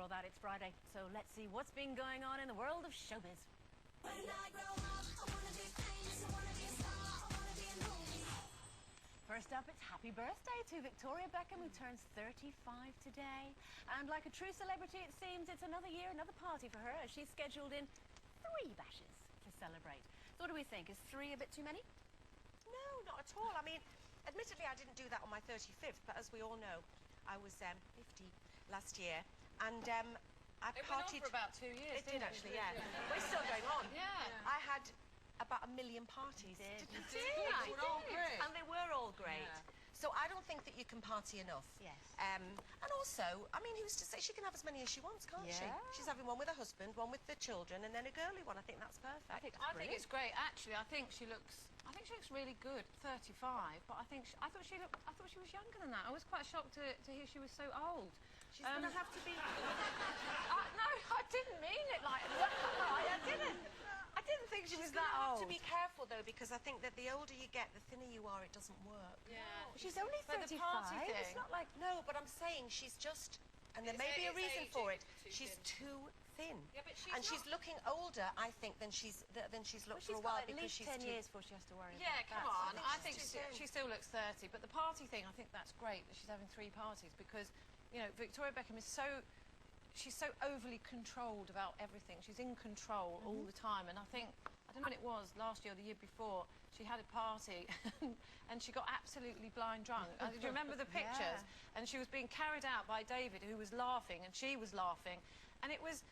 all that. It's Friday, so let's see what's been going on in the world of showbiz. When I grow up, I wanna be famous, I wanna be a star, I wanna be in movies. First up, it's happy birthday to Victoria Beckham, who turns 35 today. And like a true celebrity, it seems it's another year, another party for her, as she's scheduled in 3 bashes to celebrate. So what do we think? Is 3 a bit too many? No, not at all. I mean, admittedly, I didn't do that on my 35th, but as we all know, I was 50 last year, and I partied... It went on for about 2 years, It did, actually, yeah. But it's still going on. Yeah. I had about 1 million parties. You did. They were all great. And they were all great. Yeah. So I don't think that you can party enough. Yes. And also, I mean, who's to say she can have as many as she wants, can't Yeah. she? She's having one with her husband, one with the children, and then a girly one. I think that's perfect. I think that's I think brilliant. it's great. Actually, I think she looks really good. 35, but I thought she was younger than that. I was quite shocked to hear she was so old. She's going to have to be... No, I didn't mean it like that. I didn't think she was that have old. to be careful, though, because I think that the older you get, the thinner you are, it doesn't work. Yeah. She's only But 35. the party thing... It's not like... No, but I'm saying she's just... And there may be a reason for it. She's too thin. Yeah, but she's and she's not- looking older, I think, than she's looked for a She's while got at because least she's 10 too... years before she has to worry Yeah, about come that. on. I I think think she's too soon. she still looks 30. But the party thing, I think that's great that she's having 3 parties because, you know, Victoria Beckham is so... She's so overly controlled about everything. She's in control all the time. And I think, I don't know when it was, last year or the year before, she had a party and she got absolutely blind drunk. Do you remember the pictures? Yeah. And she was being carried out by David, who was laughing, and she was laughing. And it was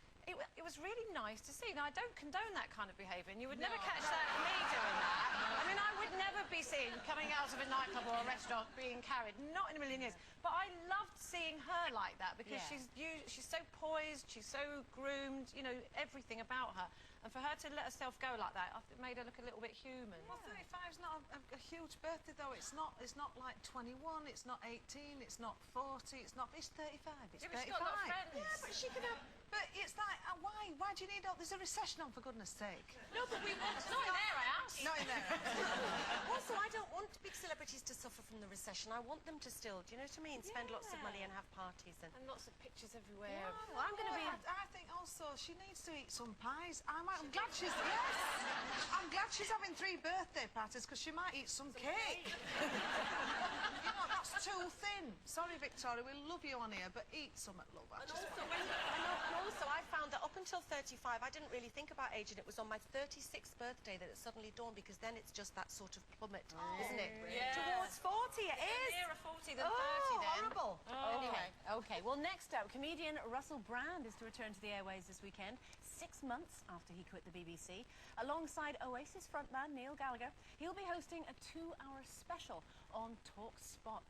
really nice to see. Now, I don't condone that kind of behaviour, and you would never catch that me doing that. I mean, I would never be seen coming out of a nightclub or a restaurant being carried. Not in a million years. But I loved seeing her like that because she's so poised, she's so groomed, you know, everything about her. And for her to let herself go like that, it made her look a little bit human. Well, 35 is not a huge birthday, though. It's not like 21, it's not 18, it's not 40, it's 35, it's Yeah, 35. but she's got a lot of friends. Yeah, but she can have... But it's like, why? Why do you need all... There's a recession on, for goodness sake. No, but we want to... Not in their house. Not in there. Also, I don't want big celebrities to suffer from the recession. I want them to still, do you know what I mean? Spend lots of money and have parties and... And lots of pictures everywhere. Well, I'm going to be... I think also she needs to eat some pies. I'm glad she's... Yes! I'm glad she's having 3 birthday parties, because she might eat some cake. You know, that's too thin. Sorry, Victoria, we love you on here, but eat some at love. And also, I found that up until 35, I didn't really think about age, and it was on my 36th birthday that it suddenly dawned, because then it's just that sort of plummet, isn't it? Yeah. Towards 40, it is. Nearer 40 than 30 then. Horrible. Anyway, OK. Well, next up, comedian Russell Brand is to return to the airways this weekend, 6 months after he quit the BBC. Alongside Oasis frontman Neil Gallagher, he'll be hosting a 2-hour special on Talk Sport.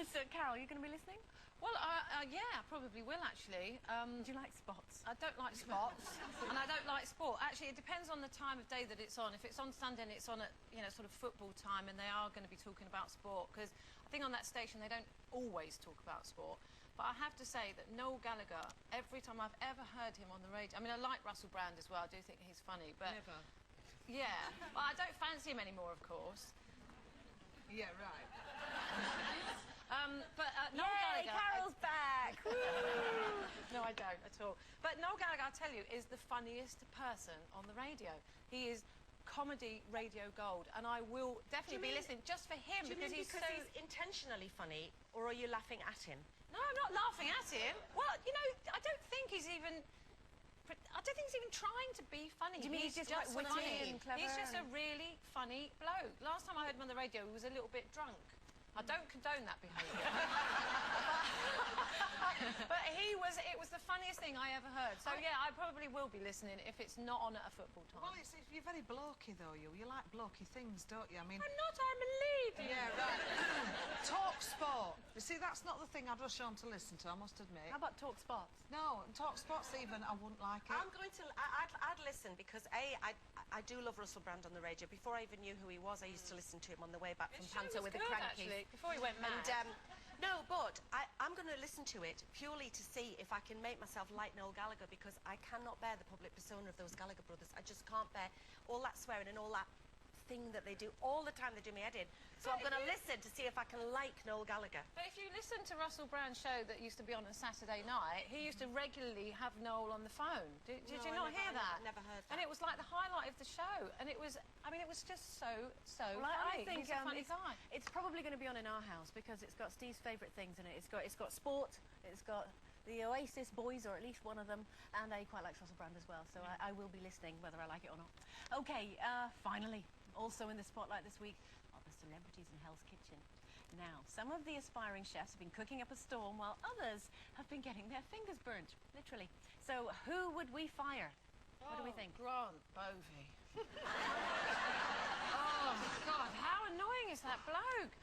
So, Carol, you going to be listening? Well, yeah, I probably will, actually. Do you like spots? I don't like spots, and I don't like sport. Actually, it depends on the time of day that it's on. If it's on Sunday and it's on at, you know, sort of football time, and they are going to be talking about sport, because I think on that station they don't always talk about sport. But I have to say that Noel Gallagher, every time I've ever heard him on the radio... I mean, I like Russell Brand as well. I do think he's funny, but... Never. Yeah. Well, I don't fancy him anymore, of course. Yeah, right. Noel Yay, Gallagher... Carol's back! Woo! No, I don't at all. But Noel Gallagher, I'll tell you, is the funniest person on the radio. He is comedy radio gold, and I will definitely be listening just for him because he's intentionally funny, or are you laughing at him? No, I'm not laughing at him. Well, you know, I don't think he's even trying to be funny. Do you mean he's just like witty funny. and clever? He's just a really funny bloke. Last time I heard him on the radio, he was a little bit drunk. I don't condone that behaviour. But it was the funniest thing I ever heard. So, yeah, I probably will be listening if it's not on at a football time. Well, you're very blokey, though, you. You like blokey things, don't you? I mean... I'm not, I'm a lady. Yeah, right. Talk sport. You see, that's not the thing I'd rush on to listen to, I must admit. How about Talk Spots? No, Talk Sports even, I wouldn't like it. I'm going to... I'd listen, because, I do love Russell Brand on the radio. Before I even knew who he was, I used to listen to him on the way back from Panto with the Crankies. Actually, before he went mad. And, no, but I'm going to listen to it purely to see if I can make myself like Noel Gallagher, because I cannot bear the public persona of those Gallagher brothers. I just can't bear all that swearing and all that thing that they do all the time. They do me head in. So I'm going to listen to see if I can like Noel Gallagher. But if you listen to Russell Brand's show that used to be on Saturday night, he used to regularly have Noel on the phone. Did you not hear that? Never heard that. And it was like the highlight of the show. And it was, I mean, it was just so Well, I funny. think He's a funny guy. it's probably going to be on in our house because it's got Steve's favourite things in it. It's got sport, it's got the Oasis boys, or at least one of them, and he quite likes Russell Brand as well, so I will be listening whether I like it or not. Okay, finally, also in the spotlight this week are the celebrities in Hell's Kitchen. Now, some of the aspiring chefs have been cooking up a storm while others have been getting their fingers burnt, literally. So who would we fire? What do we think? Grant Bovey. Oh, God, how annoying is that bloke?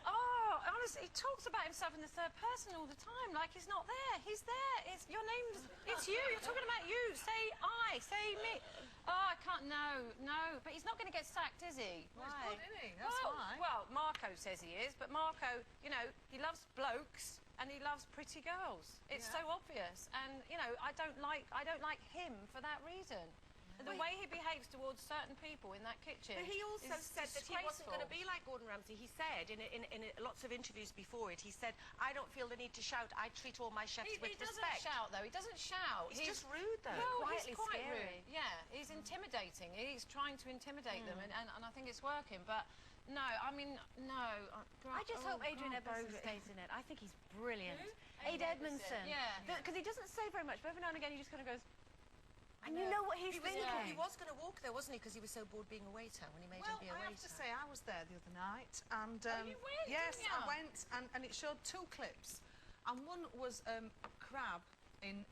Oh, honestly, he talks about himself in the third person all the time, like he's not there. He's there. It's your name's. It's you. You're talking about you. Say I. Say me. Oh, I can't. No. But he's not going to get sacked, is he? Well, he's good, isn't he? That's why. Well, Marco says he is, but Marco, you know, he loves blokes and he loves pretty girls. It's so obvious, and you know, I don't like him for that reason. The way he behaves towards certain people in that kitchen. But he also is said that he wasn't going to be like Gordon Ramsay. He said in lots of interviews before it, he said, I don't feel the need to shout. I treat all my chefs with respect. He doesn't shout, though. He doesn't shout. He's just rude, though. No, Quietly he's quite scary. rude. Yeah, he's intimidating. He's trying to intimidate them, and I think it's working. But no, I mean, no. I just hope Adrian Edmondson stays in it. I think he's brilliant. Ade Edmondson. Yeah. Because he doesn't say very much, but every now and again he just kind of goes, and you know what he's thinking. He was going to walk there, wasn't he? Because he was so bored being a waiter when he made him be a waiter. I have to say, I was there the other night, and you went, yes, didn't you? I went, and it showed two clips, and one was a crab in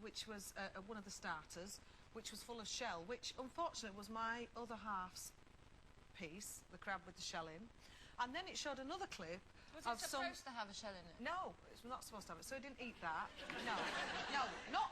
which was one of the starters, which was full of shell, which unfortunately was my other half's piece, the crab with the shell in, and then it showed another clip. Was it supposed to have a shell in it? No, it's not supposed to have it, so he didn't eat that. No,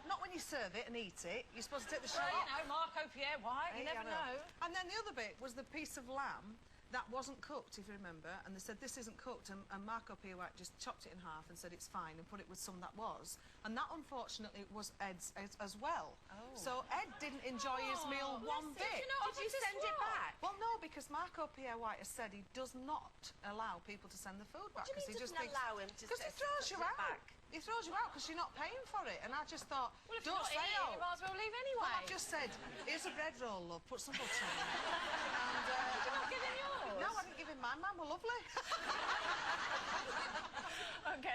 not when you serve it and eat it. You're supposed to take the shell Well, you off. know, Marco Pierre White, you Hey, never I know. And then the other bit was the piece of lamb that wasn't cooked, if you remember, and they said this isn't cooked, and Marco Pierre White just chopped it in half and said it's fine and put it with some that was, and that unfortunately was Ed's as well. So Ed didn't enjoy his meal one bit. Did you send it back? Well, no, because Marco Pierre White has said he does not allow people to send the food back. What do you mean he just doesn't allow him to Because he throws you send it out. back? He throws you out because you're not paying for it. And I just thought, Well, if don't you're not say eating, you might as well leave anyway. Well, I've just said, here's a bread roll, love, put some butter on it. And, Did you not give him yours? no, I didn't give him mine. Mine were lovely. Okay.